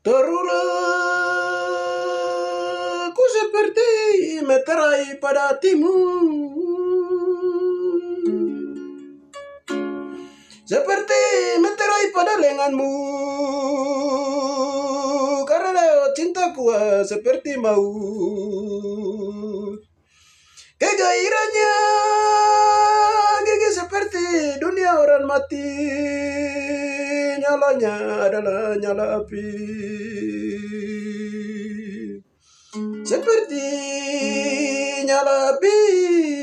Terulah ku seperti meterai pada hatimu, seperti meterai pada lenganmu, karena cintaku seperti maut. Kegairannya gigi seperti dunia orang mati, nyalanya adalah nyala api. Seperti nyala api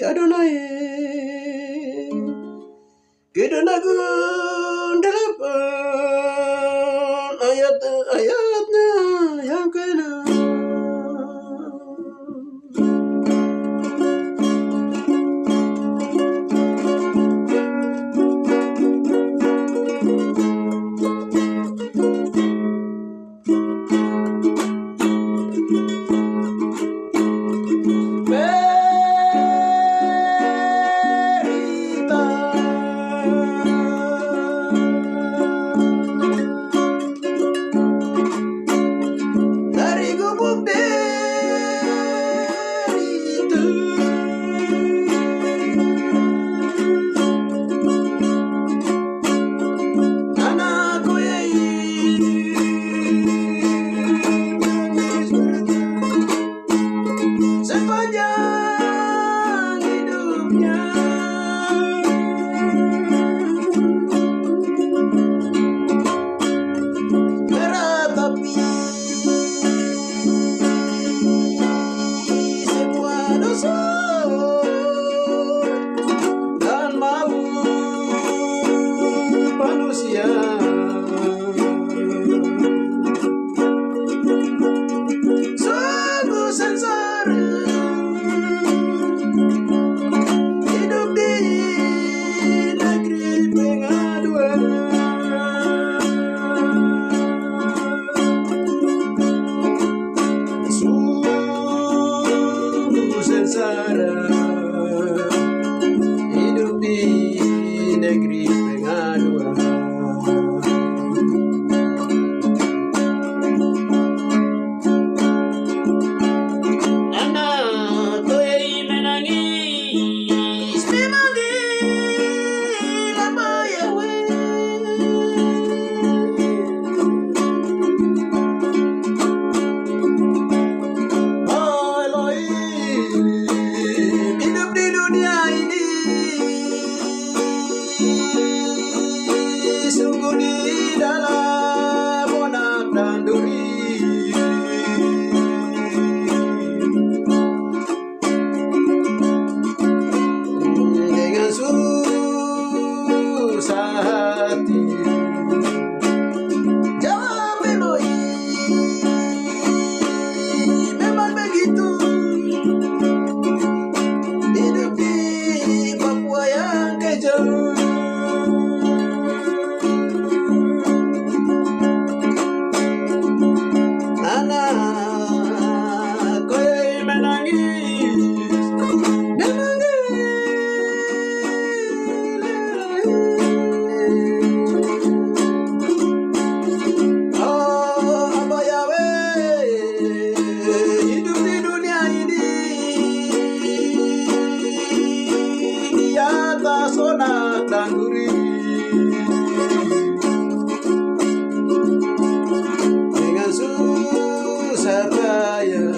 Adonai, Kedenagun delapan ayat-ayatnya yang keenam. Sepanjang hidupnya meratapi semua dosa dan maut manusia. Sungguh sengsara hidup di negeri pengaduan. Sungguh sengsara hidup di negeri pengaduan. Sungguh di dalam onak dan duri, dengan susah hati jawab Eloi, memang begitu hidup di Papua yang kejam. Sonak dan duri, dengan susah payah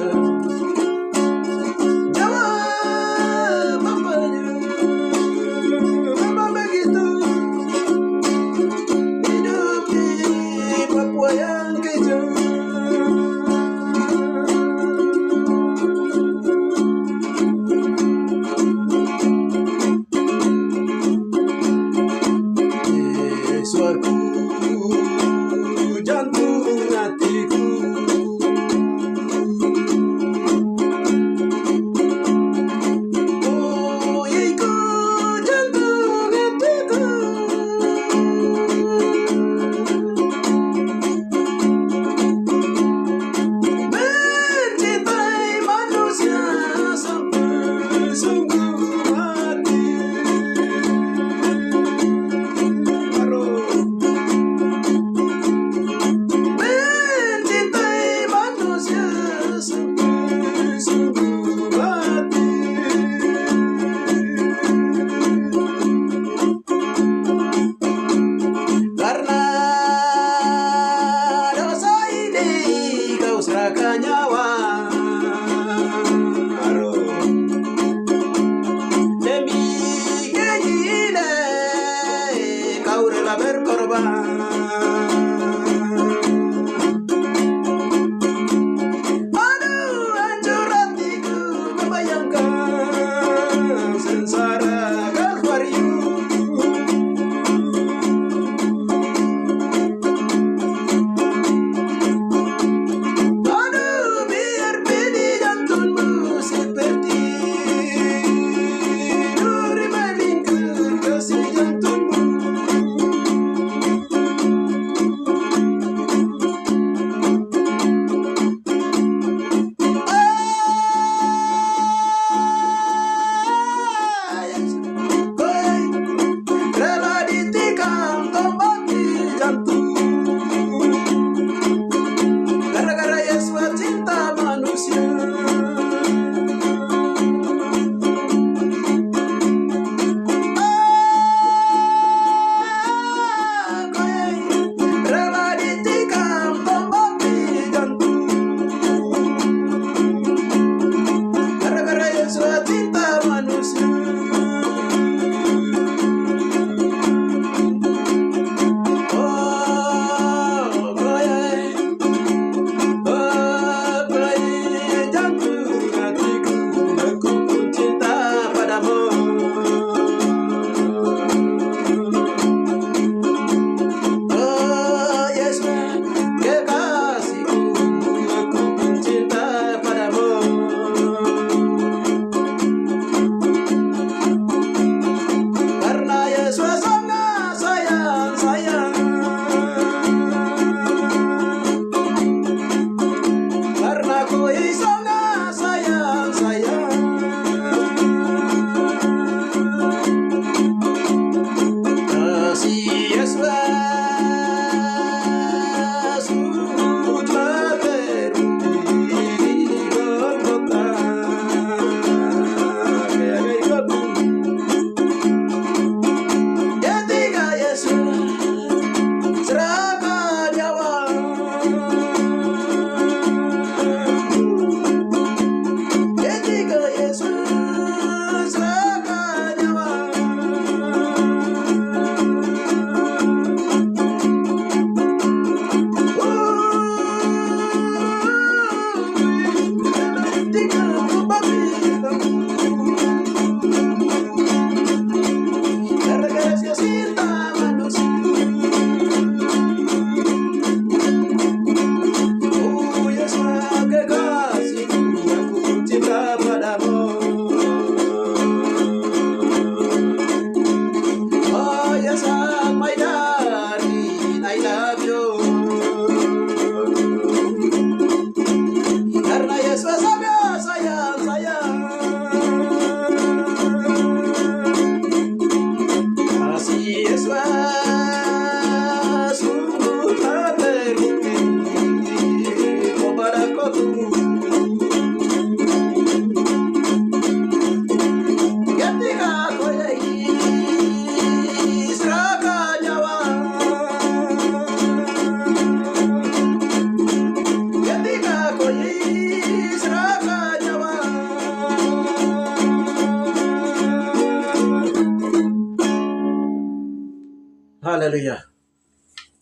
Haleluya.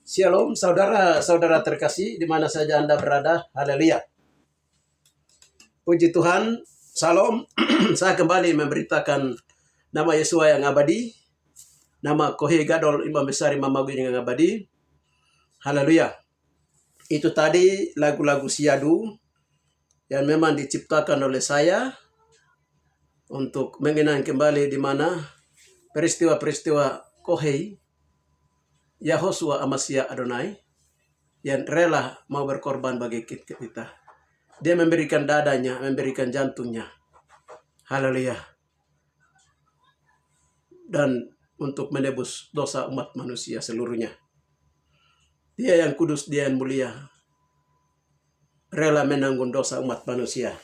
Shalom saudara-saudara terkasih di mana saja Anda berada. Haleluya. Puji Tuhan. Salam. Saya kembali memberitakan nama Yesua yang abadi. Nama Kohei Gadol Imam Besar Imam Agung yang abadi. Haleluya. Itu tadi lagu-lagu syahdu yang memang diciptakan oleh saya untuk mengenang kembali di mana peristiwa-peristiwa Kohei Yahosua Amasya Adonai yang rela mau berkorban bagi kita. Dia memberikan dadanya, memberikan jantungnya. Haleluya. Dan untuk menebus dosa umat manusia seluruhnya. Dia yang kudus, dia yang mulia. Rela menanggung dosa umat manusia.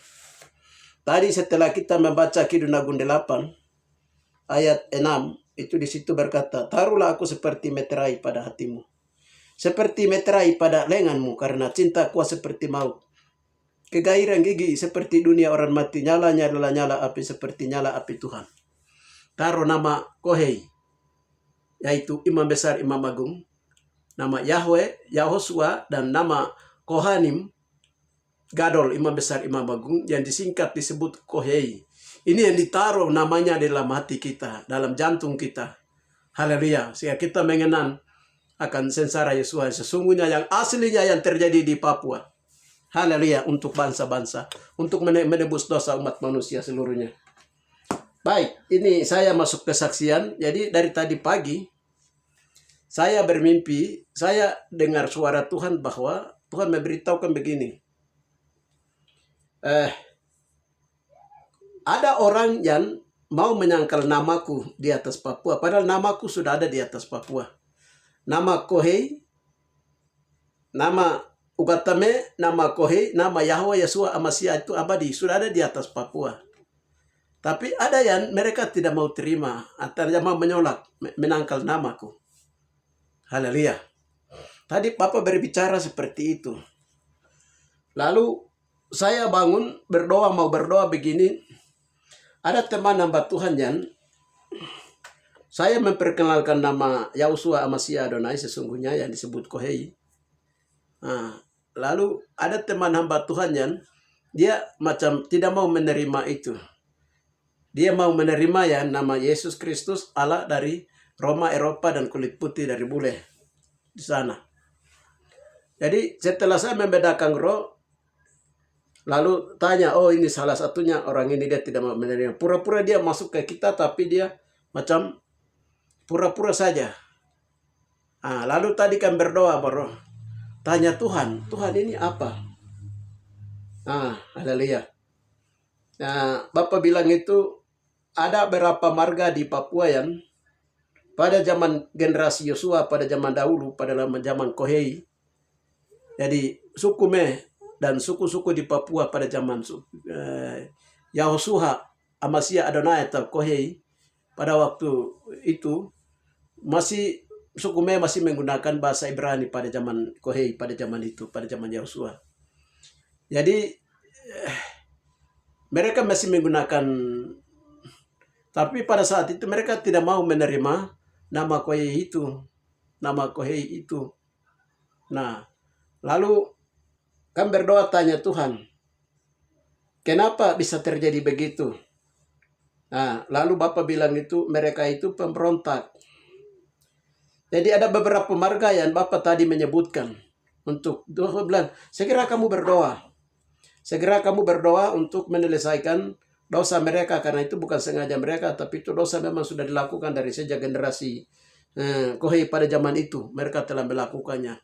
Tadi setelah kita membaca Kidung Agung 8 ayat 6, itu di situ berkata, taruhlah aku seperti meterai pada hatimu, seperti meterai pada lenganmu, karena cinta kuat seperti maut, kegairan gigi seperti dunia orang mati, nyalanya adalah nyala api seperti nyala api Tuhan. Taruh nama Kohei, yaitu Imam Besar Imam Agung, nama Yahweh, Yahosua, dan nama Kohanim, Gadol Imam Besar Imam Agung, yang disingkat disebut Kohei. Ini yang ditaruh namanya dalam hati kita, dalam jantung kita. Haleluya. Sehingga kita mengenang akan sengsara Yesua yang sesungguhnya, yang aslinya yang terjadi di Papua. Haleluya. Untuk bangsa-bangsa. Untuk menebus dosa umat manusia seluruhnya. Baik, ini saya masuk kesaksian. Jadi dari tadi pagi, saya bermimpi, saya dengar suara Tuhan bahwa Tuhan memberitahukan begini. Ada orang yang mau menyangkal namaku di atas Papua. Padahal namaku sudah ada di atas Papua. Nama Kohei, nama Ugatame, nama Kohei, nama Yahweh Yesua Amasya itu abadi. Sudah ada di atas Papua. Tapi ada yang mereka tidak mau terima. Atau mau menolak, menangkal namaku. Haleluya. Tadi Papa berbicara seperti itu. Lalu saya bangun berdoa, mau berdoa begini. Ada teman hamba Tuhan yang saya memperkenalkan nama Yahosua Amasya Adonai sesungguhnya yang disebut Kohei. Nah, lalu ada teman hamba Tuhan yang dia macam tidak mau menerima itu. Dia mau menerima ya nama Yesus Kristus Allah dari Roma, Eropa, dan kulit putih dari bule di sana. Jadi setelah saya membedakan roh, lalu tanya, oh ini salah satunya orang ini dia tidak mau menerima. Pura-pura dia masuk ke kita, tapi dia macam pura-pura saja. Nah, lalu tadi kan berdoa baru tanya Tuhan, Tuhan ini apa? Haleluya. Nah, Bapak bilang itu ada beberapa marga di Papua yang pada zaman generasi Yosua, pada zaman dahulu, pada zaman Kohei. Jadi suku Me dan suku-suku di Papua pada zaman Yahosua Amasya Adonai atau Kohei, pada waktu itu masih suku Me masih menggunakan bahasa Ibrani pada zaman Kohei, pada zaman itu, pada zaman Yahosua. Jadi mereka masih menggunakan, tapi pada saat itu mereka tidak mau menerima nama Kohei itu, nama Kohei itu. Nah, lalu kan berdoa tanya Tuhan, kenapa bisa terjadi begitu? Nah, lalu Bapak bilang itu mereka itu pemberontak. Jadi ada beberapa marga yang Bapak tadi menyebutkan. Untuk Tuhan bilang, segera kamu berdoa. Segera kamu berdoa untuk menyelesaikan dosa mereka. Karena itu bukan sengaja mereka, tapi itu dosa memang sudah dilakukan dari sejak generasi Kohei pada zaman itu. Mereka telah melakukannya.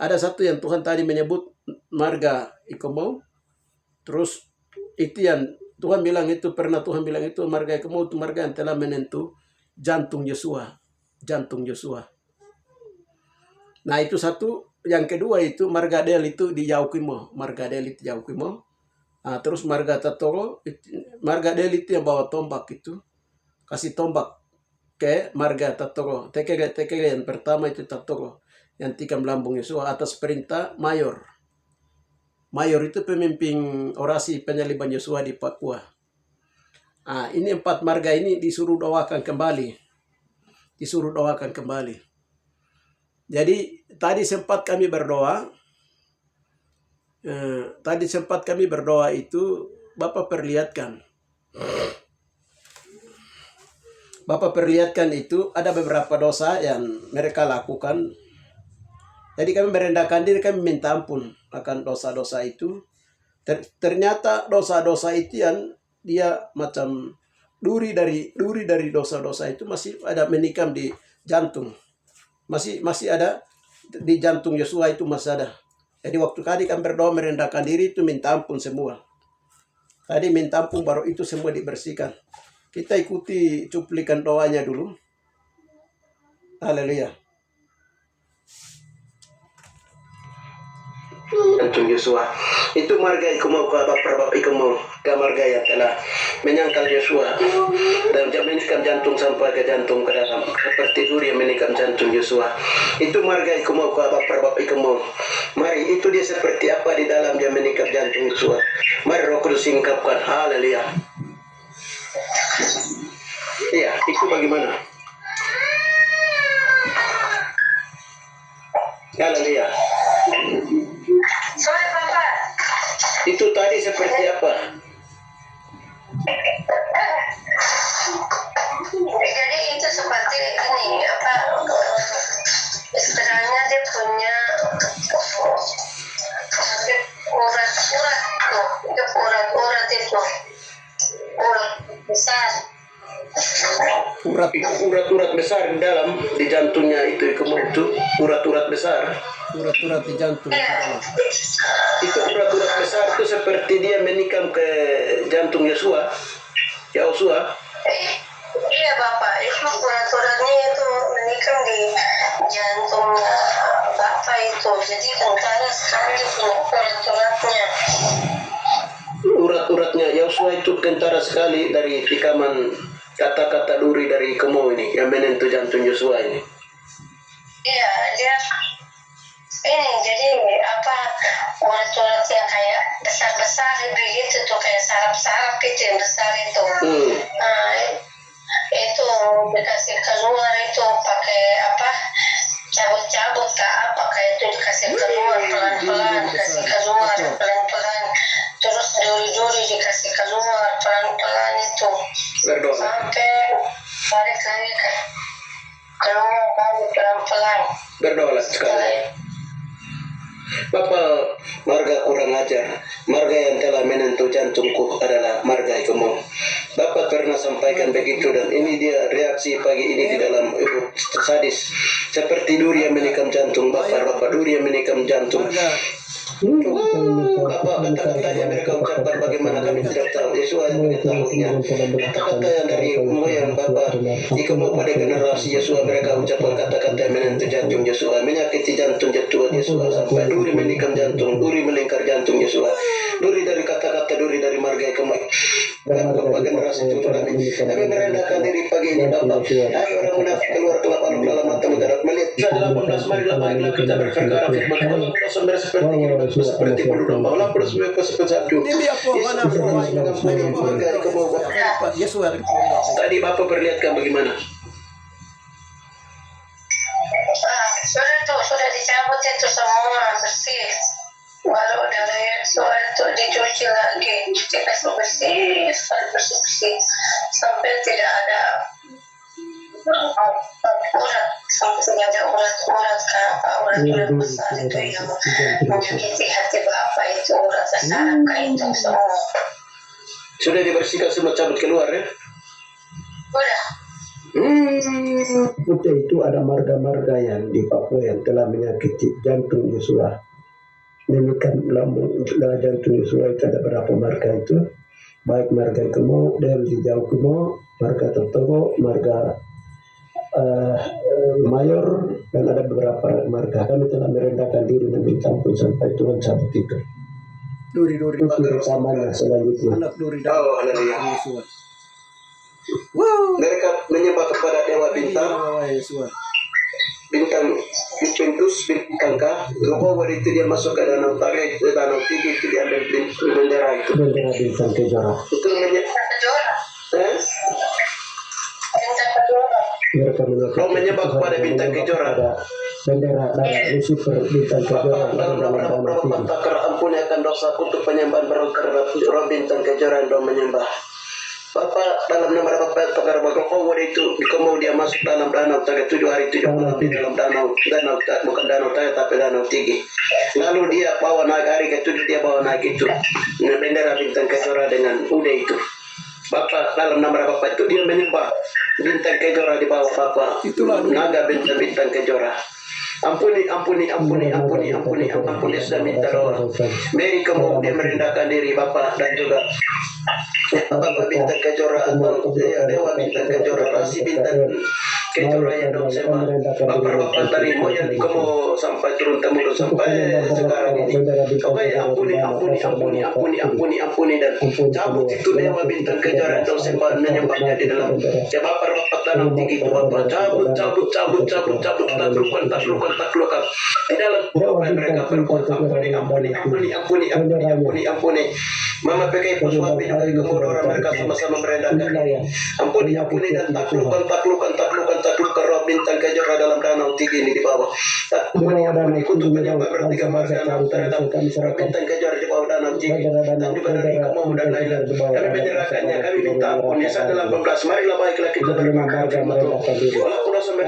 Ada satu yang Tuhan tadi menyebut marga Ikomo. Terus itu yang Tuhan bilang itu, pernah Tuhan bilang itu marga Ikomo itu marga yang telah menentu jantung Yosua. Jantung Yosua. Nah itu satu. Yang kedua itu marga Del itu di Yaukimo. Marga Del itu Yaukimo. Nah, terus marga Tatoro. Marga Del itu yang bawa tombak itu. Kasih tombak ke marga Tatoro. TKG yang pertama itu Tatoro. Yang tikam lambung Yosua atas perintah Mayor. Mayor itu pemimpin orasi penyaliban Yosua di Papua. Nah, ini 4 marga ini disuruh doakan kembali. Disuruh doakan kembali. Jadi tadi sempat kami berdoa. Itu Bapak perlihatkan itu ada beberapa dosa yang mereka lakukan. Jadi kami merendahkan diri, kami minta ampun akan dosa-dosa itu. Ternyata dosa-dosa itu yang dia macam duri dari dosa-dosa itu masih ada menikam di jantung. Masih ada di jantung Yosua itu masih ada. Jadi waktu tadi kami berdoa merendahkan diri itu minta ampun semua. Tadi minta ampun baru itu semua dibersihkan. Kita ikuti cuplikan doanya dulu. Haleluya. Jantung Yosua itu marga ikumu bapak ikumu ke marga yang telah menyangkal Yosua dan menikam jantung sampai ke jantung ke dalam seperti duri yang menikam jantung Yosua. Itu marga ikumu bapak ikumu. Mari itu dia seperti apa di dalam dia menikam jantung Yosua. Mari Roh Kudus singkapkan. Haleluya. Iya, itu bagaimana? Haleluya. Sorry, Bapak. Itu tadi seperti apa? Jadi itu seperti ini apa? Istilahnya dia punya urat-urat tuh, itu urat-urat itu urat besar. Urat-urat besar di dalam di jantungnya itu urat-urat besar. Urat-urat di jantung. Ya. Itu urat-urat besar itu seperti dia menikam ke jantung Yosua. Iya Bapak, itu urat-uratnya itu menikam di jantungnya Bapak itu. Jadi kentara sekali punya urat-uratnya. Urat-uratnya Yosua itu kentara sekali dari tikaman kata-kata duri dari kemo ini yang menentu jantung Yosua ini. Iya, dia ini jadi apa urat-urat yang kayak besar-besar begitu tuh kayak sarap-sarap itu yang besar itu. Nah, itu dikasih keluar itu pakai apa cabut-cabut ke apa kayak itu dikasih keluar pelan-pelan, dikasih keluar pelan-pelan, terus duri-duri dikasih keluar pelan-pelan itu. Berdoa. Sampai balik lagi keluar lagi pelan-pelan. Berdoa sekali. Bapak, marga kurang ajar. Marga yang telah menentu jantungku adalah marga ikumu. Bapak pernah sampaikan begitu dan ini dia reaksi pagi ini di dalam ibu sadis. Seperti duri yang menikam jantung Bapak duri yang menikam jantung. Bapak, kata-kata yang mereka ucapkan bagaimana kami tidak tahu. Yesua yang mengetahuinya. Kata-kata yang dari moyang Bapak ikumu pada generasi Yesua mereka ucapkan kata-kata yang menentu jantung Yesua, menyakiti jantung jatuh Yesua sampai duri menikam jantung, duri melingkar jantung Yesua, duri dari kata-kata duri dari marga ikumu. Bapak generasi itu kami merendahkan diri pagi ini Bapak. Hai orang munafik keluar kelapa dalam mata mendarat melihat 18 marilah kita berperkara firman Allah seperti penduduk malam terus seperti satu. Tadi Bapak perlihatkan bagaimana? Sudah dicabut itu semua bersih. Walau dari soal itu dicuci lagi, cuci kasih bersih sampai tidak ada urat, sampai tidak ada urat urat besar itu yang menyakiti hati Bapak itu urat besar itu semua. Sudah dibersihkan semua cabut keluar ya? Udah. Itu ada marga-marga yang di Papua yang telah menyakiti jantung Yosua. Menikam lambung jantung Yosua itu ada berapa marga itu? Baik marga Kemo, dari jauh Kemo, marga Totogo, marga Mayor, dan ada beberapa marga. Kami telah merendahkan diri dan minta ampun sampai Tuhan cabut itu. Duri-duri rekamannya selanjutnya. Anak duri Yosua. Wow. Mereka menyembah kepada Dewa Bintang, bintang Juventus, bintang K. Bahwa itu dia masuk ke danau Tarik, danau Tinggi itu diambil bendera itu. Bendera bintang Kejora. Itu Bintang Kejora. Mereka menyembah kepada bintang Kejora. bendera darah Lucifer bintang kejora dalam takar ampuni akan dosa untuk penyembahan baru karena bintang kejora dan menyembah Bapak dalam nama Bapak perkara Bagokowo itu mau dia masuk dalam danau 7 hari 7 malam di dalam danau bukan danau Taya tapi danau Tinggi. Lalu dia bawa naik hari ke-7 dia bawa naik itu bendera bintang kejora dengan udah itu. Bapak dalam nama Bapak itu dia menyembah bintang kejora di bawah Bapak. Itulah naga bintang kejora. Ampuni sudah minta doa. Mary kamu dia merendahkan diri Bapak dan juga Bapak bintang kejora atau dewa bintang kejora pasti bintang kejora yang dong sembah Bapak dari moyang kamu sampai turun temurun sampai sekarang ini. Oke ampuni dan cabut itu dewa bintang kejora dong sembah menyembahnya di dalam ya Bapak tanam tinggi itu Bapak cabut taklukan di dalam apa mereka berbuat ampuni Mama pakai pasuapi dari kemudian mereka sama-sama merendahkan ampuni dan taklukan roh bintang kejora dalam danau Tinggi ini di bawah ampuni untuk penyembah bertiga marga terhadap roh bintang kejora di bawah danau Tinggi dan juga dari kamu dan lain-lain kami menyerahkannya kami minta ampun Yesaya 18 marilah baiklah kita bermakar walaupun sampai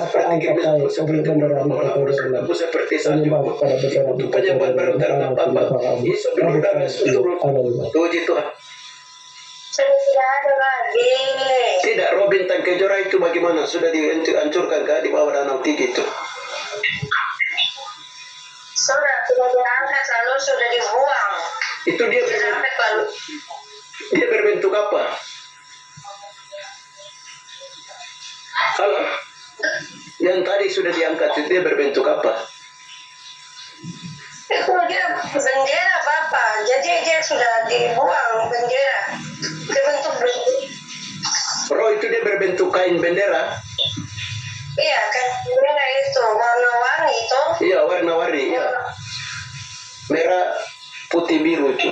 seperti saat itu untuk penyembahan baru terhadap Bapa Yesus berdoa seluruh puji Tuhan. Sudah tidak ada lagi. Tidak, roh bintang kejora itu bagaimana? Sudah dihancurkan kah di bawah danau Tinggi itu? Sudah tidak diangkat lalu sudah dibuang. Itu dia berbentuk apa? Halo? Yang tadi sudah diangkat itu dia berbentuk apa? Itu dia bendera Bapak. Jadi dia sudah dibuang bendera. Berbentuk bendera. Roh itu dia berbentuk kain bendera? Iya kan bendera itu warna-warni itu. Iya warna-warni. Iya. Merah, putih, biru itu.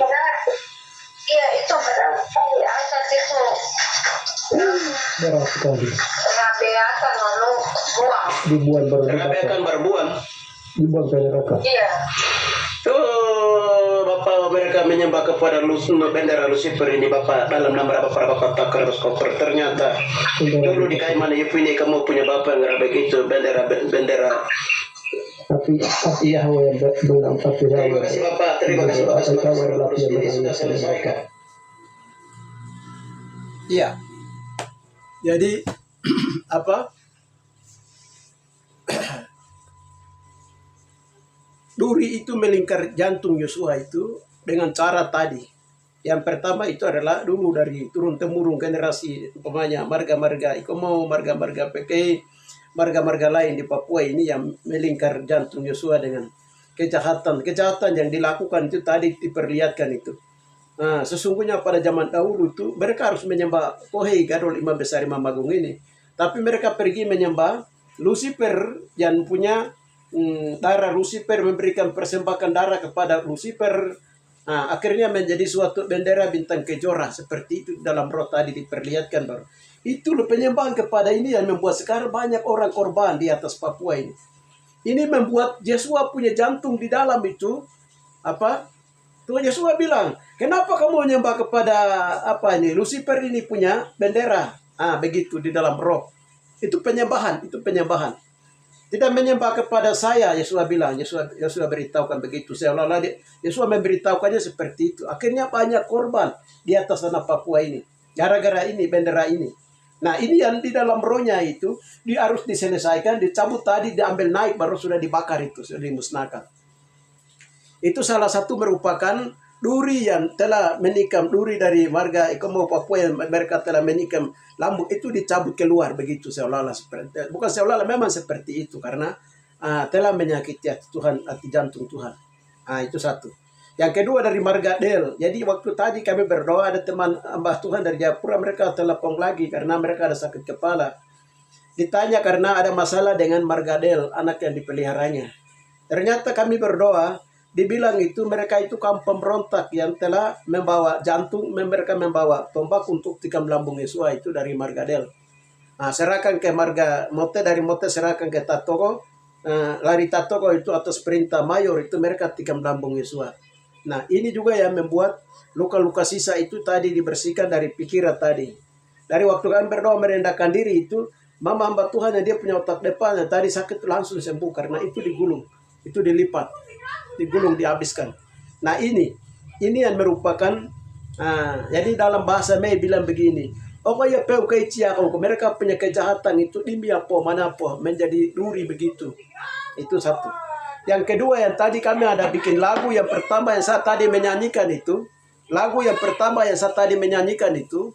Iya itu berarti atas itu. Merah sekali. Rabeakan lalu buang. Dibuang baru. Rabeakan baru buang. Dibuang ke neraka. Iya. Oh, Bapak mereka menyembah kepada bendera Lucifer ini Bapak dalam nama Bapak takar koper ternyata dulu di kain mana ini kamu punya Bapak nggak begitu bendera tapi Yahweh bilang tapi terima kasih Bapak terima kasih Bapak ini sudah selesai. Iya. Jadi apa? Duri itu melingkar jantung Yosua itu dengan cara tadi. Yang pertama itu adalah dulu dari turun-temurun generasi umpamanya marga-marga Ikomo, marga-marga PKI, marga-marga lain di Papua ini yang melingkar jantung Yosua dengan kejahatan yang dilakukan itu tadi diperlihatkan itu. Nah, sesungguhnya pada zaman dahulu itu mereka harus menyembah Kohei Gadol Imam Besar Imam Agung ini. Tapi mereka pergi menyembah Lucifer yang punya darah Lucifer, memberikan persembahan darah kepada Lucifer. Nah, akhirnya menjadi suatu bendera bintang kejora seperti itu dalam roh tadi diperlihatkan baru. Itu penyembahan kepada ini yang membuat sekarang banyak orang korban di atas Papua ini. Ini membuat Yesua punya jantung di dalam itu apa? Tuhan Yesua bilang, kenapa kamu menyembah kepada apa ini? Lucifer ini punya bendera. Begitu di dalam roh. Itu penyembahan. Tidak menyembah kepada saya, Yesua bilang. Yesua beritahukan begitu. Seolah-olah Yesua memberitahukannya seperti itu. Akhirnya banyak korban di atas tanah Papua ini. Gara-gara ini, bendera ini. Nah ini yang di dalam rohnya itu, dia harus diselesaikan, dicabut tadi, diambil naik, baru sudah dibakar itu, sudah dimusnahkan. Itu salah satu merupakan duri yang telah menikam, duri dari warga Ikomo Papua yang mereka telah menikam lambung itu dicabut keluar begitu seolah-olah seperti bukan seolah-olah memang seperti itu karena telah menyakiti hati Tuhan, hati jantung Tuhan. Itu satu. Yang kedua dari Margadel. Jadi waktu tadi kami berdoa ada teman hamba Tuhan dari Jayapura, mereka telepon lagi karena mereka ada sakit kepala. Ditanya karena ada masalah dengan Margadel, anak yang dipeliharanya. Ternyata kami berdoa, dibilang itu mereka itu kaum pemberontak yang telah membawa jantung, mereka membawa tombak untuk tikam lambung Yesua itu dari Margadel. Serahkan ke Marga Mote, dari Mote serahkan ke Tatogo, lari tatoko itu atas perintah mayor itu mereka tikam lambung Yosua. Nah ini juga yang membuat luka-luka sisa itu tadi dibersihkan dari pikiran tadi. Dari waktu kami berdoa merendahkan diri itu, mama hamba Tuhan yang dia punya otak depan yang tadi sakit langsung sembuh karena itu digulung, itu dilipat, digulung, dihabiskan. Nah ini yang merupakan, jadi dalam bahasa Mei bilang begini, oh ya peu kau mereka punya kejahatan itu demi apa mana apa menjadi duri begitu. Itu satu. Yang kedua yang tadi kami ada bikin lagu yang pertama yang saya tadi menyanyikan itu, lagu yang pertama yang saya tadi menyanyikan itu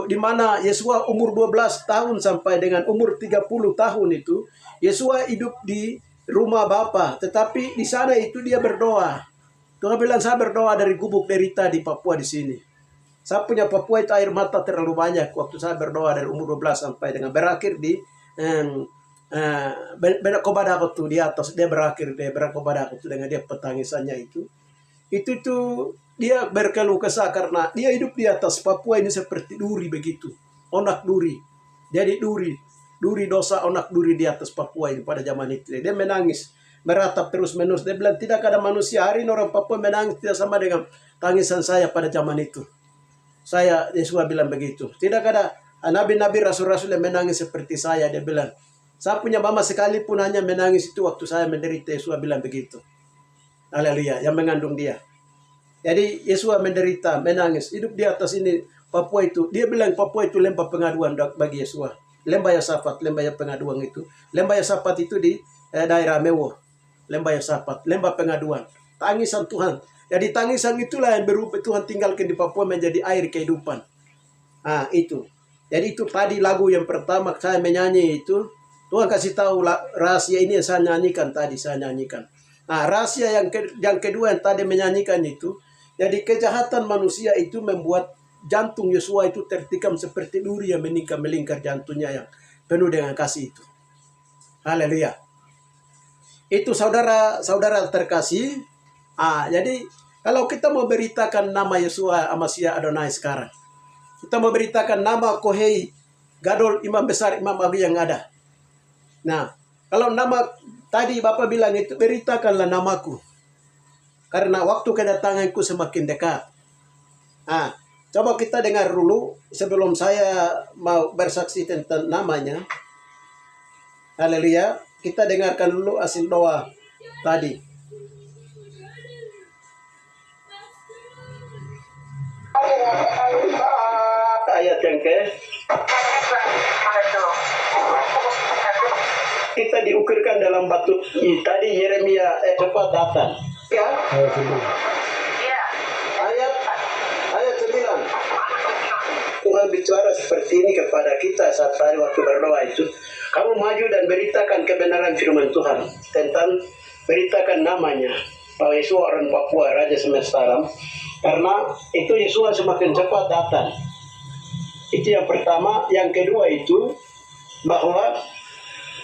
di mana Yesua umur 12 tahun sampai dengan umur 30 tahun itu, Yesua hidup di rumah Bapa, tetapi di sana itu dia berdoa. Tuhan bilang saya berdoa dari gubuk derita di Papua di sini. Saya punya Papua itu air mata terlalu banyak waktu saya berdoa dari umur 12 sampai dengan berakhir di benak kepada aku tuh di atas, dia berakhir kepada aku tuh dengan dia petangisannya itu dia berkeluh kesah karena dia hidup di atas Papua ini seperti duri begitu, onak duri. Jadi duri dosa onak duri di atas Papua ini pada zaman itu. Dia menangis, meratap terus menerus. Dia bilang tidak ada manusia hari ini orang Papua menangis tidak sama dengan tangisan saya pada zaman itu. Yesus bilang begitu. Tidak ada nabi-nabi rasul-rasul yang menangis seperti saya. Dia bilang, saya punya mama sekalipun hanya menangis itu waktu saya menderita. Yesus bilang begitu. Haleluya, yang mengandung dia. Jadi Yesus menderita, menangis, hidup di atas ini Papua itu. Dia bilang Papua itu lembah pengaduan bagi Yesus. Lembah Yosafat, lembah pengaduan itu. Lembah Yosafat itu di daerah Mewo. Lembah Yosafat, lembah pengaduan. Tangisan Tuhan. Jadi tangisan itulah yang berubah Tuhan tinggalkan di Papua menjadi air kehidupan. Itu. Jadi itu tadi lagu yang pertama saya menyanyi itu. Tuhan kasih tahu rahasia ini yang saya nyanyikan tadi, saya nyanyikan. Nah, rahasia yang kedua yang tadi menyanyikan itu, jadi kejahatan manusia itu membuat jantung Yosua itu tertikam seperti duri yang melingkar jantungnya yang penuh dengan kasih itu. Haleluya. Itu saudara-saudara terkasih. Jadi kalau kita mau beritakan nama Yosua Amasya Adonai sekarang, kita mau beritakan nama Kohei Gadol Imam Besar Imam Agung yang ada. Nah, kalau nama tadi Bapak bilang itu beritakanlah namaku. Karena waktu kedatanganku semakin dekat. Coba kita dengar dulu sebelum saya mau bersaksi tentang namanya. Haleluya. Kita dengarkan dulu hasil doa tadi. Ayat yang kita diukirkan dalam batu. Tadi Yeremia cepat datang. Ya. Ayat 9. Tuhan bicara seperti ini kepada kita saat tadi waktu berdoa itu. Kamu maju dan beritakan kebenaran firman Tuhan tentang beritakan namanya. Bahwa Yesus orang Papua, Raja semesta alam. Karena itu Yesus semakin cepat datang. Itu yang pertama. Yang kedua itu bahwa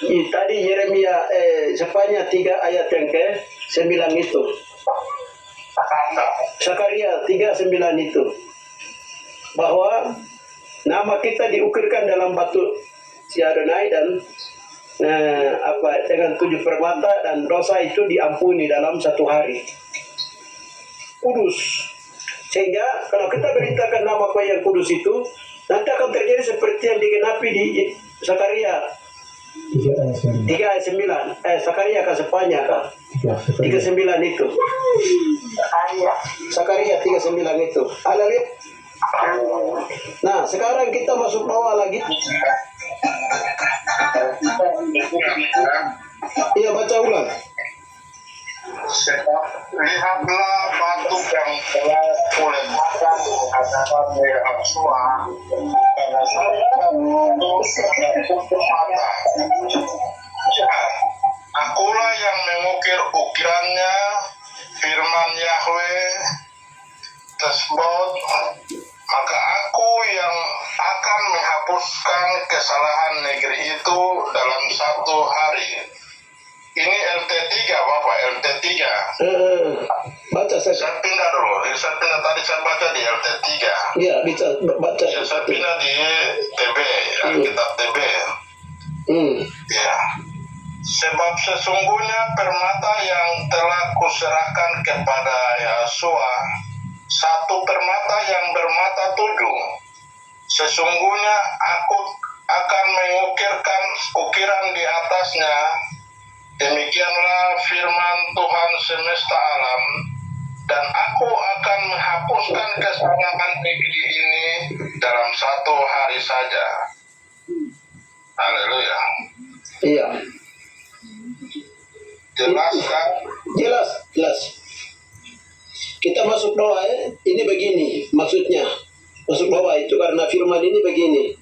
tadi Yeremia Zefania 3 ayat yang ke-9 itu. Sakaria 3:9 itu. Bahwa nama kita diukirkan dalam batu si Adonai dan dengan 7 permata dan dosa itu diampuni dalam 1 hari. Kudus. Sehingga kalau kita beritakan nama yang kudus itu, nanti akan terjadi seperti yang digenapi di Sakaria 3 ayat 9. Sakaria kah Zefania kah? 3:9 itu. Sakaria 3:9 itu. Haleluya. Nah, sekarang kita masuk doa lagi. Iya, baca ulang. Lihatlah batu yang telah kuletakkan hadapan Yehoshua karena saya tutup mata. Akulah yang mengukir ukirannya, firman Yahweh tersebut, maka aku yang akan menghapuskan kesalahan negeri itu dalam 1 hari. Ini LT3 Bapak, LT3. Baca saya. Saya pindah dulu. Saya pindah tadi saya baca di LT3. Iya, bisa baca. Ya, saya pindah di TB, Alkitab TB. Ya. Sebab sesungguhnya permata yang telah kuserahkan kepada Yosua, satu permata yang bermata 7. Sesungguhnya aku akan mengukirkan ukiran di atasnya. Demikianlah firman Tuhan semesta alam. Dan aku akan menghapuskan kesalahan negeri ini dalam 1 hari saja. Haleluya. Iya. Jelas kan? Jelas. Kita masuk doa ya. Ini begini maksudnya. Masuk doa itu karena firman ini begini.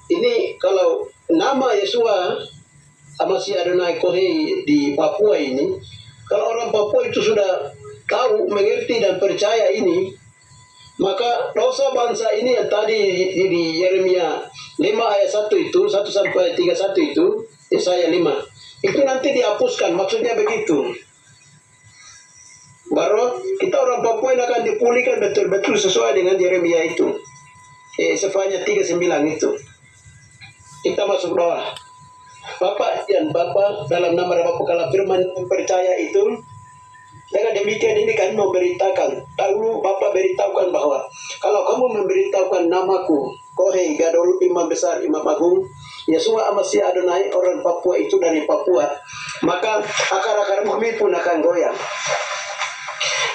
Ini kalau nama Yesua Amasya Adonai Kohei di Papua ini, kalau orang Papua itu sudah tahu, mengerti dan percaya ini, maka dosa bangsa ini yang tadi di Yeremia 5 ayat 1 itu, 1 sampai 31 itu, Yesaya 5, itu nanti dihapuskan, maksudnya begitu. Baru kita orang Papua ini akan dipulihkan betul-betul sesuai dengan Yeremia itu. Sefanya 39 itu. Kita masuk doa. Bapak dan Bapak dalam nama Bapa kalau firman percaya itu, dengan demikian ini kami memberitakan. Dahulu Bapak beritahukan bahwa kalau kamu memberitahukan namaku, Kohei Gadol, Imam Besar, Imam Agung, Yesua Amasya Adonai, orang Papua itu dari Papua, maka akar-akar bumi pun akan goyang.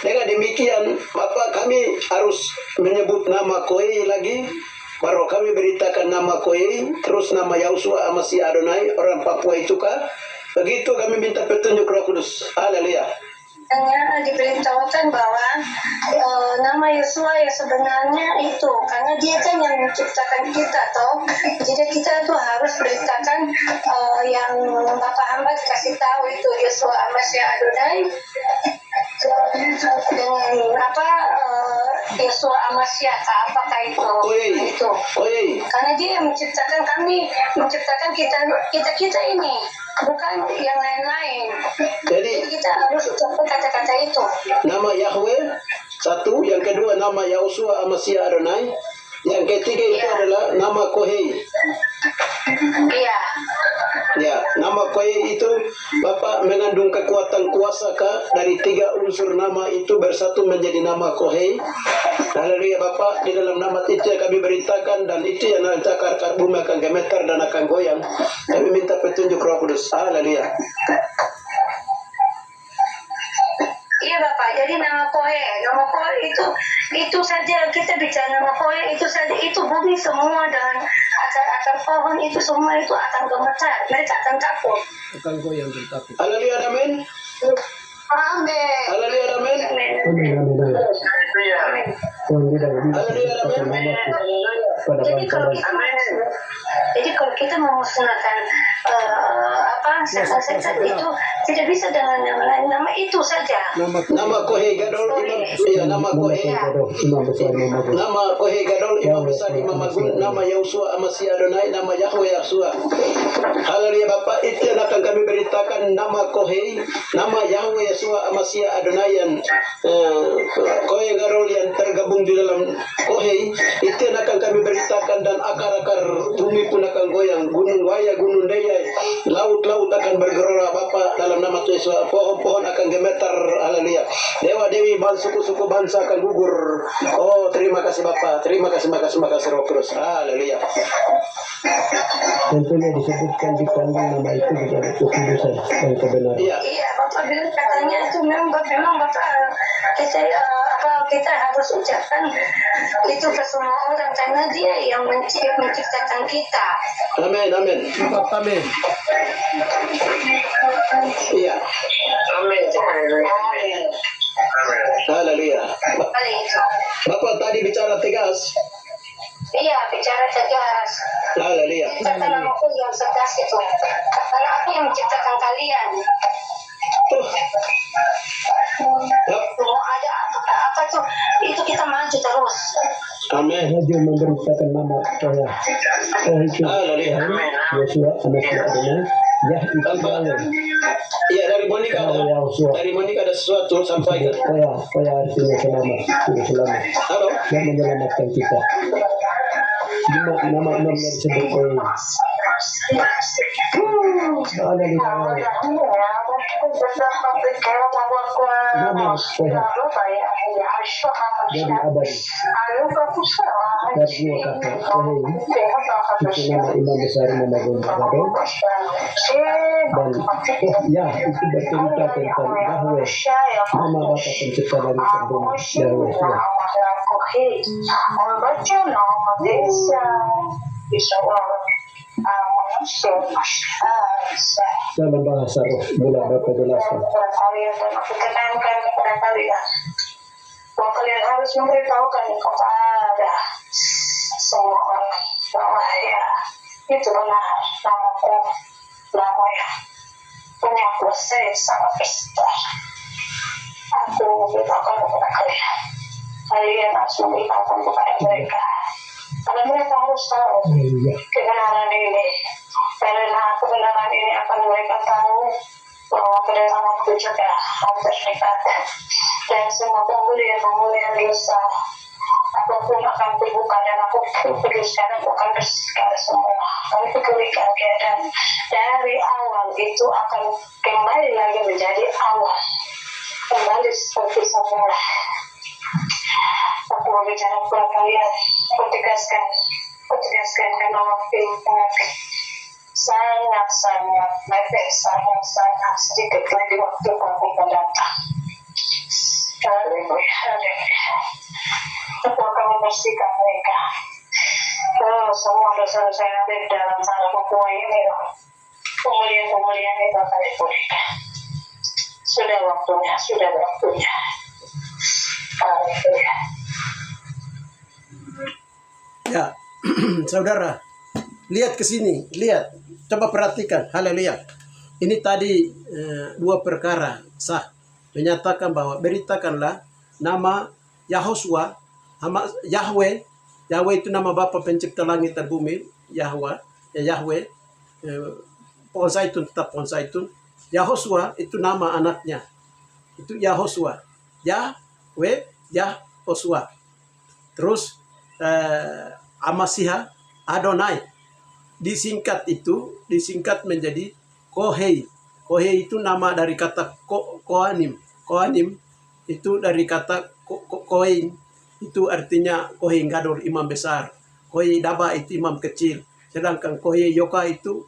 Dengan demikian, Bapak kami harus menyebut nama Kohei lagi, baru kami beritakan nama Kohei, terus nama Yosua Amasya Adonai, orang Papua itu kah? Begitu kami minta petunjuk Roh Kudus. Haleluya. Hanya diberitahukan bahwa nama Yosua yang sebenarnya itu, karena dia kan yang menciptakan kita toh, jadi kita tuh harus beritakan yang Bapak hamba dikasih tahu itu Yosua Amasya Adonai dengan Yosua Amasya apakah itu? Itu. Karena dia yang menciptakan kami, menciptakan kita ini, bukan yang lain-lain. Jadi kita harus ucapkan kata-kata itu. Nama Yahweh satu, yang kedua nama Yosua Amasya Adonai, yang ketiga itu adalah nama Kohei. Iya. Ya, nama Kohei itu Bapak mengandung kekuatan kuasa kah dari 3 unsur nama itu bersatu menjadi nama Kohei. Haleluya Bapak, di dalam nama itu yang kami beritakan dan itu yang nanti akar bumi akan gemetar dan akan goyang. Kami minta petunjuk Roh Kudus. Haleluya. Iya Bapak, jadi nama Kohei itu saja kita bicara nama Kohei itu saja, itu bumi semua dan akar-akar pohon itu semua itu akan gemetar, mereka akan takut. Akan goyang dan takut. Haleluya, amin. Amin. Haleluya, amin. Haleluya, amin. Jadi kalau kita memusnahkan setan-setan itu tidak bisa dengan nama lain, nama itu saja. Nama Kohei Gadol Imam, nama Kohei. Nama Kohei Gadol Imam Besar Imam Agung, nama Yosua Amasya Adonai, nama Yahweh Yosua. Haleluya Bapak, itu yang akan kami beritakan nama Kohei, nama Yahweh Yosua Amasya Adonai yang Kohei Gadol yang tergabung di dalam Kohei, itu yang akan kami beritakan dan akar-akar bumi pun akan goyang, gunung Waya, gunung Daya, laut-laut akan bergerak Bapak dalam nama Yesus, pohon-pohon akan gemetar. Haleluya. Dewa-dewi suku-suku bangsa akan gugur. Oh, terima kasih Bapak. Terima kasih Roh Kudus. Haleluya. Tentunya disebutkan di kandung nama itu juga kekudusan dan kebenaran. Iya, Bapak bilang katanya itu memang Bapak kita harus ucapkan itu ke semua orang karena dia yang menciptakan kita. Amin. Amin. Iya. Amin. Haleluya. Bapak tadi bicara tegas. Iya, bicara tegas. Haleluya. Kata namaku yang tegas itu. Karena aku yang menciptakan kalian. Mau ada apa tuh, itu kita maju terus. Amin. Raja memberitakan nama saya. Haleluya. Yosua Amasya Adonai, Yahweh. Iya, dari Monika ada sesuatu sampaikan. Koya artinya selamat. Halo. Yang menyelamatkan kita. Nama yang disebut Koya. Ada di bawah. Nama sehat dari abadi. Dan dua kata Kohei itu nama imam besar Mama Gonda Gadol. Dan ya itu bercerita tentang Yahweh, nama Bapa pencipta dari dunia Yahweh. Ya. Membaca nama desa bisa Dalam bahasa roh boleh Bapak jelaskan. kalian dan aku tekankan kepada kalian bahwa kalian harus memberitahukan kepada semua orang bahwa ya itu benar namaku nama ya punya kuasa yang sangat besar. Aku memberitahukan kepada kalian. Kalian harus memberitahukan kepada mereka. Karena mereka harus tahu kebenaran ini. Karena kebenaran ini akan mereka tahu bahwa kedatanganku juga hampir dekat. Dan semua pemulihan dosa apapun akan terbuka dan aku kuduskan dan akan bersihkan semua. Kami keberikan keadaan dari awal itu akan kembali lagi menjadi awal. Kembali seperti semula. Aku berbicara kepada kalian, aku tegaskan karena waktu sangat mepet, sangat sedikit lagi waktu aku akan datang. Aku akan membersihkan mereka. Semua dosa-dosa yang ada di dalam tanah Papua ini, pemulihan itu akan dipulihkan. Sudah waktunya. Haleluya. Ya, saudara, lihat ke sini, lihat, coba perhatikan, haleluya. Ini tadi dua perkara sah, menyatakan bahwa beritakanlah nama Yahosua, nama Yahweh itu nama Bapa pencipta langit dan bumi, Yahweh, pohon zaitun tetap pohon zaitun. Yahosua itu nama anaknya, itu Yahosua, Yahweh, Yahosua. Terus Amasiha, Adonai, disingkat menjadi Kohei. Kohei itu nama dari kata Kohanim. Kohanim itu dari kata Kohen, itu artinya Kohen Gadol, imam besar. Kohei Daba itu imam kecil. Sedangkan Kohei Yoka itu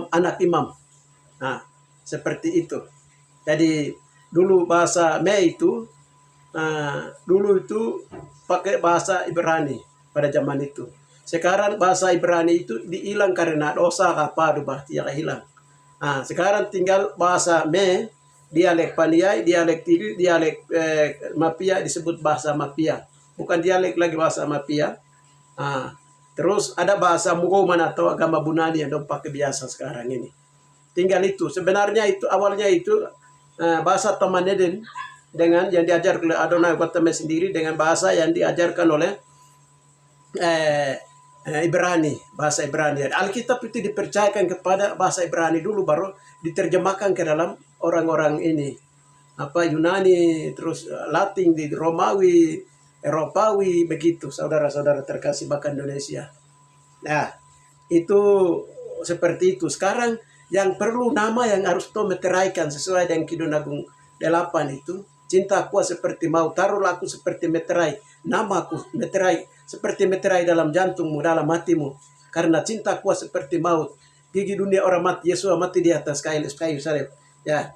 anak imam. Nah, seperti itu. Jadi dulu bahasa itu pakai bahasa Ibrani pada zaman itu. Sekarang bahasa Ibrani itu dihilang karena dosa apa yang hilang. Nah, sekarang tinggal bahasa dialek Paniai, dialek Tiri, dialek Mapia disebut bahasa Mapia. Bukan dialek lagi bahasa Mapia. Nah, terus ada bahasa Mugoman atau agama Bunani yang pakai biasa sekarang ini. Tinggal itu. Sebenarnya itu awalnya itu bahasa Taman Eden dengan yang diajarkan oleh Adonai Watame sendiri dengan bahasa yang diajarkan oleh bahasa Ibrani. Alkitab itu dipercayakan kepada bahasa Ibrani dulu, baru diterjemahkan ke dalam orang-orang ini. Yunani, terus Latin, di Romawi, Eropawi, begitu. Saudara-saudara terkasih bahkan Indonesia. Nah, itu seperti itu. Sekarang yang perlu nama yang harus meteraikan sesuai dengan Kidung Agung 8 itu. Cintaku seperti mau, taruhlah aku seperti meterai. Namaku meterai, seperti meterai dalam jantungmu, dalam hatimu. Karena cintaku seperti maut. Gigi dunia orang mati, Yesus mati di atas kayu salib. Ya,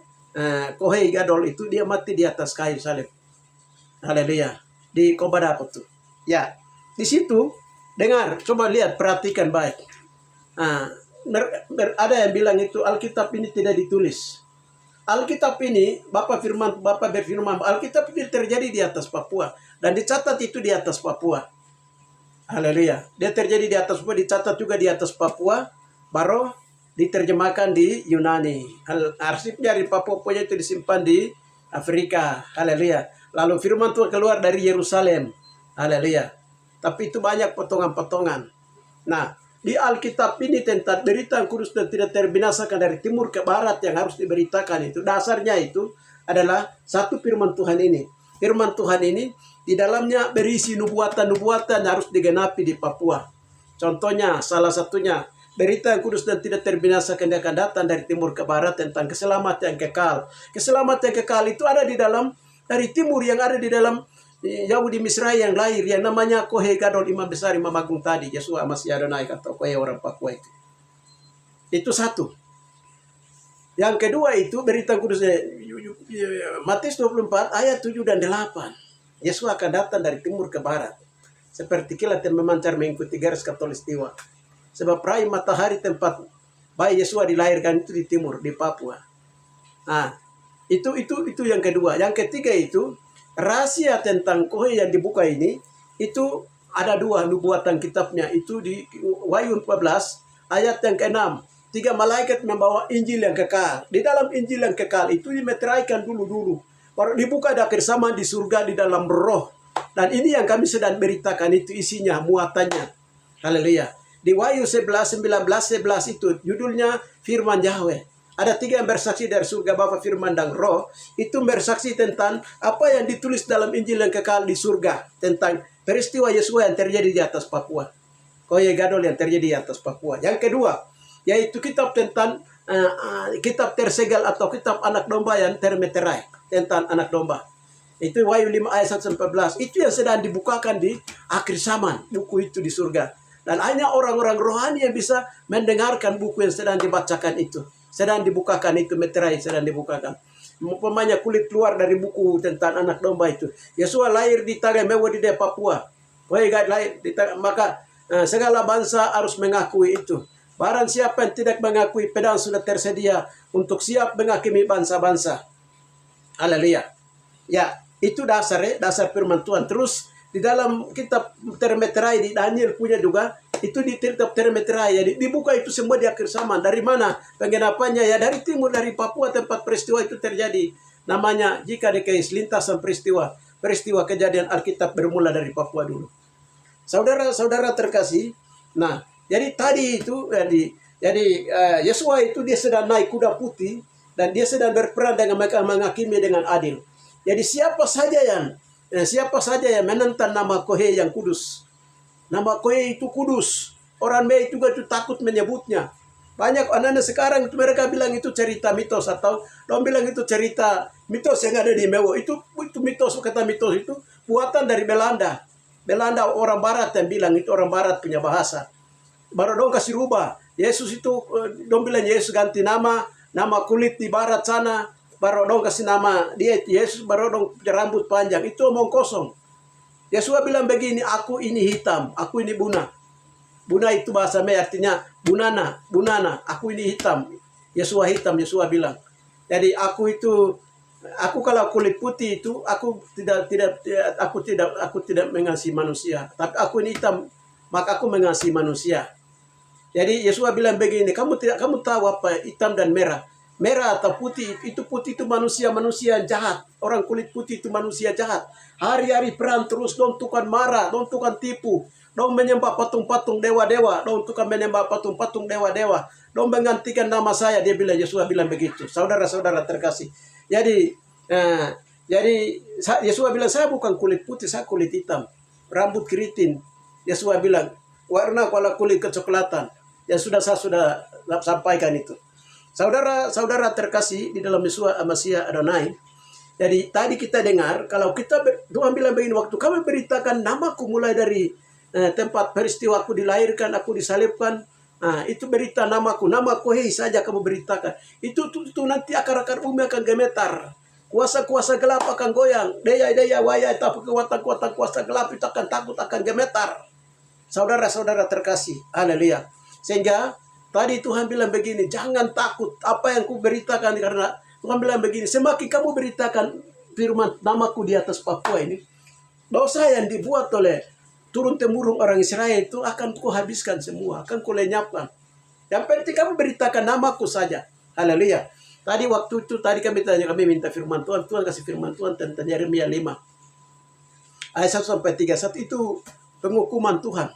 Kohei Gadol itu dia mati di atas kayu salib. Haleluya. Di Kobada apa tuh? Ya, di situ dengar, coba lihat, perhatikan baik. Ada yang bilang itu Alkitab ini tidak ditulis. Alkitab ini, Bapak berfirman, Alkitab ini terjadi di atas Papua. Dan dicatat itu di atas Papua. Haleluya. Dia terjadi di atas Papua, dicatat juga di atas Papua. Baru diterjemahkan di Yunani. Arsipnya di Papua itu disimpan di Afrika. Haleluya. Lalu firman Tuhan keluar dari Yerusalem. Haleluya. Tapi itu banyak potongan-potongan. Nah, di Alkitab ini tentang berita yang kudus dan tidak terbinasakan dari timur ke barat yang harus diberitakan itu. Dasarnya itu adalah satu firman Tuhan ini. Firman Tuhan ini di dalamnya berisi nubuatan-nubuatan yang harus digenapi di Papua. Contohnya, salah satunya, berita yang kudus dan tidak terbinasakan yang akan datang dari timur ke barat tentang keselamatan yang kekal. Keselamatan yang kekal itu ada di dalam, dari timur yang ada di dalam Yahudi Misra yang lahir, yang namanya Kohe Gadol, imam besar, imam agung tadi, Yesua Masih Adonai, atau Kohe orang Papua itu. Itu satu. Yang kedua itu berita kudusnya, Matius 24 ayat 7 dan 8. Yesus akan datang dari timur ke barat, seperti kilat yang memancar mengikuti garis khatulistiwa. Sebab rai matahari tempat bayi Yesus dilahirkan itu di timur, di Papua. Nah, itu yang kedua. Yang ketiga itu rahasia tentang Kohe yang dibuka ini, itu ada dua nubuatan kitabnya, itu di Wahyu 14 ayat yang ke-6. 3 malaikat membawa Injil yang kekal. Di dalam Injil yang kekal itu dimeteraikan dulu. Baru dibuka di akhir zaman di surga di dalam roh. Dan ini yang kami sedang beritakan, itu isinya, muatannya. Haleluya. Di Wahyu 11, 19, 11 itu judulnya Firman Yahweh. Ada 3 yang bersaksi dari surga, Bapa, Firman, dan Roh. Itu bersaksi tentang apa yang ditulis dalam Injil yang kekal di surga. Tentang peristiwa Yesus yang terjadi di atas Papua. Kohe Gadol yang terjadi di atas Papua. Yang kedua, yaitu kitab tentang kitab tersegel atau kitab anak domba yang termeterai. Tentang anak domba. Itu Wahyu 5 ayat 1-14. Itu yang sedang dibukakan di akhir zaman. Buku itu di surga. Dan hanya orang-orang rohani yang bisa mendengarkan buku yang sedang dibacakan itu. Sedang dibukakan itu, meterai sedang dibukakan. Umpamanya kulit keluar dari buku tentang anak domba itu. Yesus lahir di Tanah Mewah di Papua. Lahir di maka segala bangsa harus mengakui itu. Barang siapa yang tidak mengakui, pedang sudah tersedia untuk siap menghakimi bangsa-bangsa. Haleluya. Ya, itu dasar firman Tuhan. Terus di dalam kitab termeterai di Daniel punya juga, itu di kitab termeterai, jadi dibuka itu semua di akhir zaman. Dari mana penggenapannya? Ya dari timur, dari Papua tempat peristiwa itu terjadi. Namanya jika dikais lintasan peristiwa kejadian Alkitab bermula dari Papua dulu. Saudara-saudara terkasih, nah jadi tadi itu Yesua itu dia sedang naik kuda putih dan dia sedang berperan dengan mereka menghakimi dengan adil. Jadi siapa saja yang menentang nama Kohe yang kudus. Nama Kohe itu kudus. Orang Mei juga itu takut menyebutnya. Banyak anak-anak sekarang itu mereka bilang itu cerita mitos, atau orang bilang itu cerita mitos yang ada di Mewah. Itu mitos, kata mitos itu buatan dari Belanda. Belanda orang barat yang bilang, itu orang barat punya bahasa. Baru dong kasih rubah. Yesus itu dong bilang Yesus ganti nama kulit di barat sana. Baru dong kasih nama dia Yesus, baru dong rambut panjang. Itu omong kosong. Yesus bilang begini, aku ini hitam, aku ini buna. Buna itu bahasa Mei artinya bunana, aku ini hitam. Yesus hitam, Yesus bilang. Jadi aku kalau kulit putih itu aku tidak mengasihi manusia. Tapi aku ini hitam, maka aku mengasihi manusia. Jadi Yesus bilang begini, kamu tahu apa hitam dan merah? Merah atau putih itu manusia jahat. Orang kulit putih itu manusia jahat. Hari-hari perang terus, dong tukang marah, dong tukang tipu, dong menyembah patung-patung dewa-dewa, dong tukang menyembah patung-patung dewa-dewa, dong menggantikan nama saya. Dia bilang, Yesus bilang begitu. Saudara-saudara terkasih. Jadi Yesus bilang, saya bukan kulit putih, saya kulit hitam, rambut keriting. Yesus bilang, warna kepala kulit kecoklatan. Yang saya sudah sampaikan itu. Saudara-saudara terkasih di dalam Yesus Masih Adonai. Jadi tadi kita dengar, kalau Tuhan bilang begini, waktu kami beritakan namaku mulai dari tempat peristiwa aku dilahirkan, aku disalibkan, itu berita namaku, nama Kohe saja kamu beritakan. Itu nanti akar-akar bumi akan gemetar. Kuasa-kuasa gelap akan goyang. Daya waya, tapi kekuatan-kekuatan kuasa gelap itu akan takut, akan gemetar. Saudara-saudara terkasih, haleluya. Sehingga tadi Tuhan bilang begini, jangan takut apa yang ku beritakan, karena Tuhan bilang begini, semakin kamu beritakan firman namaku di atas Papua ini, dosa yang dibuat oleh turun-temurun orang Israel itu akan ku habiskan semua, akan ku lenyapkan. Yang penting kamu beritakan namaku saja. Haleluya. Tadi waktu itu, kami minta firman Tuhan, Tuhan kasih firman Tuhan tentang Yeremia 5. Ayat 1-31 itu penghukuman Tuhan.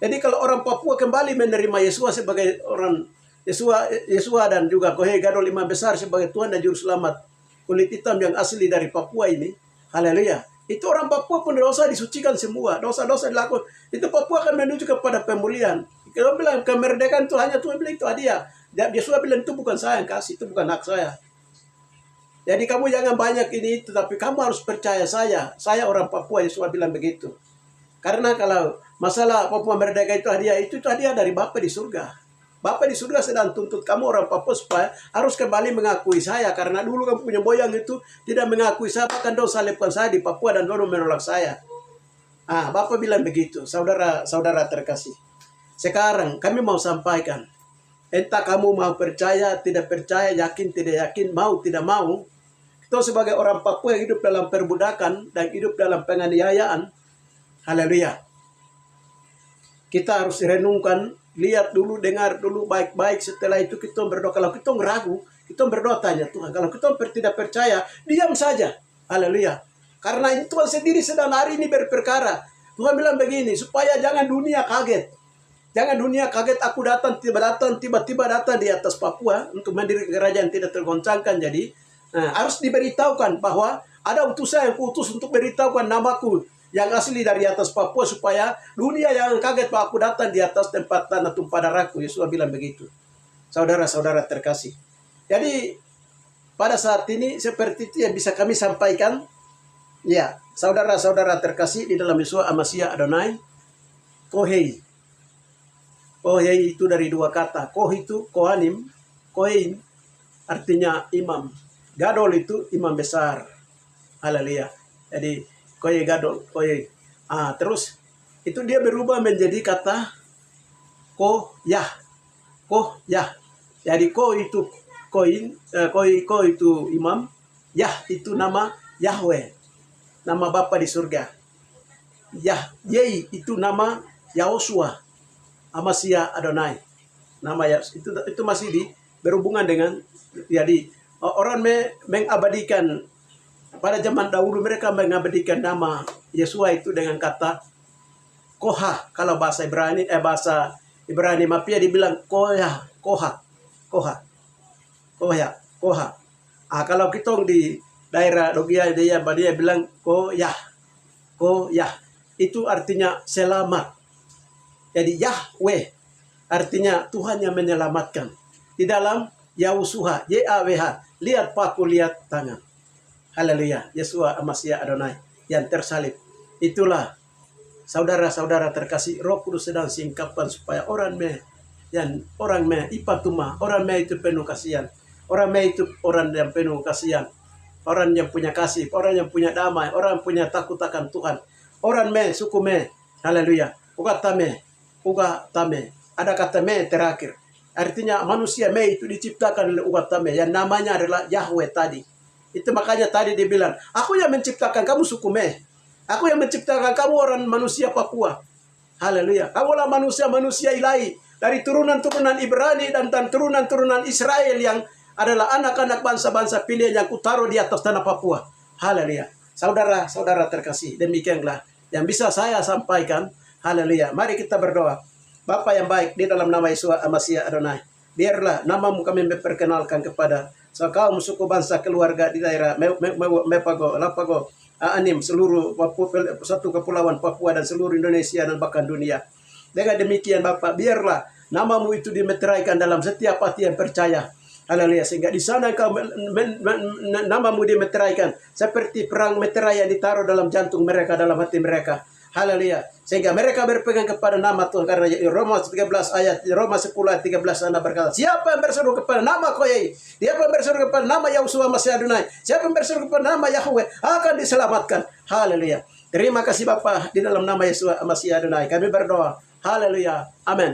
Jadi kalau orang Papua kembali menerima Yesus sebagai orang Yesus dan juga Kohe Gadol imam besar sebagai Tuhan dan Juru Selamat, kulit hitam yang asli dari Papua ini, haleluya. Itu orang Papua pun dosa disucikan semua. Dosa-dosa dilakukan. Itu Papua akan menuju kepada pemulihan. Kalau bilang kemerdekaan itu hanya Tuhan bilang itu hadiah. Yesus bilang itu bukan saya yang kasih, itu bukan hak saya. Jadi kamu jangan banyak ini itu, tapi kamu harus percaya saya. Saya orang Papua, Yesus bilang begitu. Karena kalau masalah Papua merdeka itu hadiah dari Bapa di surga. Bapa di surga sedang tuntut kamu orang Papua supaya harus kembali mengakui saya. Karena dulu kamu punya moyang itu tidak mengakui saya, bahkan dong salibkan saya di Papua dan dong menolak saya. Bapa bilang begitu, saudara-saudara terkasih. Sekarang kami mau sampaikan, entah kamu mau percaya, tidak percaya, yakin, tidak yakin, mau, tidak mau. Kita sebagai orang Papua yang hidup dalam perbudakan dan hidup dalam penganiayaan, haleluya. Kita harus renungkan, lihat dulu, dengar dulu baik-baik. Setelah itu kita berdoa. Kalau kita ragu, kita berdoa tanya Tuhan. Kalau kita tidak percaya, diam saja. Haleluya. Karena Tuhan sendiri sedang hari ini berperkara. Tuhan bilang begini, supaya jangan dunia kaget. Jangan dunia kaget, aku datang, tiba-tiba datang di atas Papua untuk mendirikan kerajaan tidak tergoncangkan. Jadi, harus diberitahukan bahwa ada utusan yang kuutus untuk beritahukan namaku yang asli dari atas Papua, supaya dunia yang kaget bahwa aku datang di atas tempat tanah tumpah darahku. Yesus bilang begitu. Saudara-saudara terkasih. Jadi pada saat ini seperti itu yang bisa kami sampaikan. Ya, saudara-saudara terkasih di dalam Yeshua Amasya Adonai. Kohei. Kohei itu dari dua kata. Koh itu kohanim. Kohein artinya imam. Gadol itu imam besar. Haleluya. Jadi Koye gadol, koye. Terus itu dia berubah menjadi kata koyah. Koyah. Jadi ko itu koin, ko itu imam, Yah itu nama Yahweh. Nama Bapa di surga. Yei itu nama Yahosua. Amasya Adonai. Nama itu masih berhubungan dengan, jadi orang mengabadikan. Pada zaman dahulu mereka mengabadikan nama Yesua itu dengan kata Koha. Kalau bahasa Ibrani Mapia dibilang Koha. Kalau kita di daerah Dogia dia bilang Koyah. Itu artinya selamat. Jadi Yahweh artinya Tuhan yang menyelamatkan. Di dalam Yahusuha, YAWH, lihat paku, lihat tangan. Haleluya, Yeshua Amasya Adonai yang tersalib. Itulah saudara-saudara terkasih, Roh Kudus sedang singkapkan supaya orang ipatuma, orang itu penuh kasihan. Orang itu orang yang penuh kasihan. Orang yang punya kasih, orang yang punya damai, orang yang punya takut akan Tuhan. Orang suku haleluya. Uga tame. Ada kata terakhir. Artinya manusia itu diciptakan oleh uga tame yang namanya adalah Yahweh tadi. Itu makanya tadi dibilang, aku yang menciptakan kamu suku Aku yang menciptakan kamu orang manusia Papua. Haleluya. Kamulah manusia ilahi. Dari turunan-turunan Ibrani dan turunan-turunan Israel yang adalah anak-anak bangsa-bangsa pilihan yang kutaruh di atas tanah Papua. Haleluya. Saudara-saudara terkasih, demikianlah yang bisa saya sampaikan. Haleluya. Mari kita berdoa. Bapa yang baik, di dalam nama Yeshua Amasya Adonai, biarlah namamu kami memperkenalkan kepada kaum suku bangsa keluarga di daerah Mepago, Lapago, Anim, seluruh satu kepulauan Papua dan seluruh Indonesia dan bahkan dunia. Dengan demikian Bapak, biarlah namamu itu dimeteraikan dalam setiap hati yang percaya. Haleluya, sehingga di sana kau namamu dimeteraikan seperti perang meterai yang ditaruh dalam jantung mereka, dalam hati mereka. Haleluya. Sehingga mereka berpegang kepada nama Tuhan. Karena Roma 10 ayat 13 Anda berkata, siapa yang berseru kepada nama Koyai, siapa yang berseru kepada nama Yahushua Amasya Adonai, siapa yang berseru kepada nama Yahweh, akan diselamatkan. Haleluya. Terima kasih Bapa, di dalam nama Yeshua Amasya Adonai kami berdoa. Haleluya. Amin.